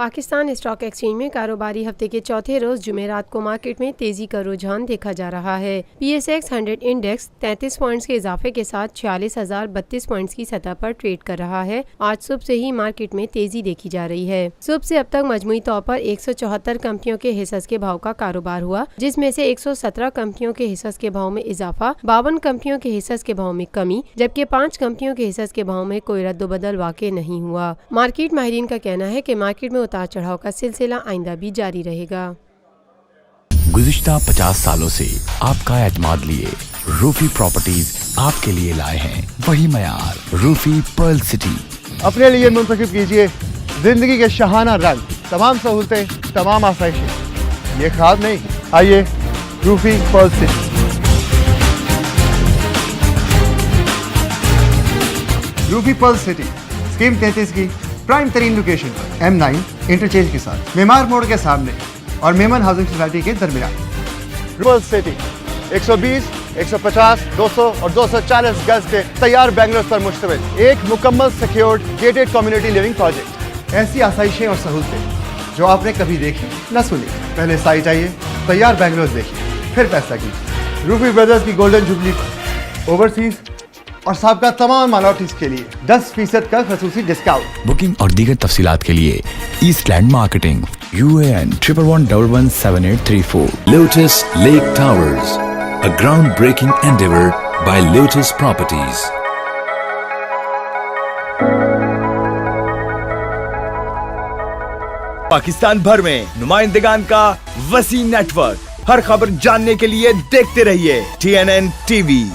Pakistan stock exchange में कारोबारी हफ्ते के चौथे रोज जुमेरात को मार्केट में तेजी का रुझान देखा जा रहा है। PSX 100 इंडेक्स 33 पॉइंट्स के इजाफे के साथ 46,032 पॉइंट्स की सतह पर ट्रेड कर रहा है। आज सुबह से ही मार्केट में तेजी देखी जा रही है। सुबह से अब तक मजमूई तौर पर 174 कंपनियों के हिस्स के भाव का कारोबार हुआ, जिसमें से 117 कंपनियों के हिस्स के भाव में इजाफा, 52 कंपनियों के हिस्स के भाव में कमी, जबकि 5 कंपनियों के हिस्स के भाव में कोई रद्द-बदल वाक़ई नहीं हुआ। मार्केट माहिरीन का कहना है कि मार्केट में उतार चढ़ाव का सिलसिला आइंदा भी जारी रहेगा। गुज़िश्ता 50 सालों से आपका एतमाद लिए रूफी प्रॉपर्टीज आपके लिए लाए हैं वही मयार, रूफी पर्ल सिटी। अपने लिए मुंतखब कीजिए जिंदगी के शहाना रंग, तमाम सहूलतें, तमाम आसाइशें। ये ख्वाब नहीं, आइए Rufi Perl city. Rufi Perl city scheme 33 की प्राइम तरीन लोकेशन पर M9 इंटरचेंज के साथ मेमार मोड़ के सामने और मेमन हाउसिंग सोसाइटी के दरमियान। पर्ल सिटी 120, 150, 200 और 240 गज के तैयार बैंगलोर पर मुश्तमिल एक मुकम्मल secured gated community living project. ऐसी आसाइशें और सहूलतें जो आपने कभी देखी न सुनी। पहले साइट आइए, तैयार बैंगलोर देखिए, फिर फैसला कीजिए। रूफी ब्रदर्स की गोल्डन जुबली पर ओवरसीज और साबका तमाम माइनॉरिटीज के लिए 10% का खसूसी डिस्काउंट। बुकिंग और दीगर तफसीलात के लिए ईस्टलैंड marketing UAN 11117834। Lotus Lake Towers, a groundbreaking endeavor by Lotus Properties. Pakistan भर में नुमाइंदगान का वसी नेटवर्क। हर खबर जानने के लिए देखते रहिए TNN TV।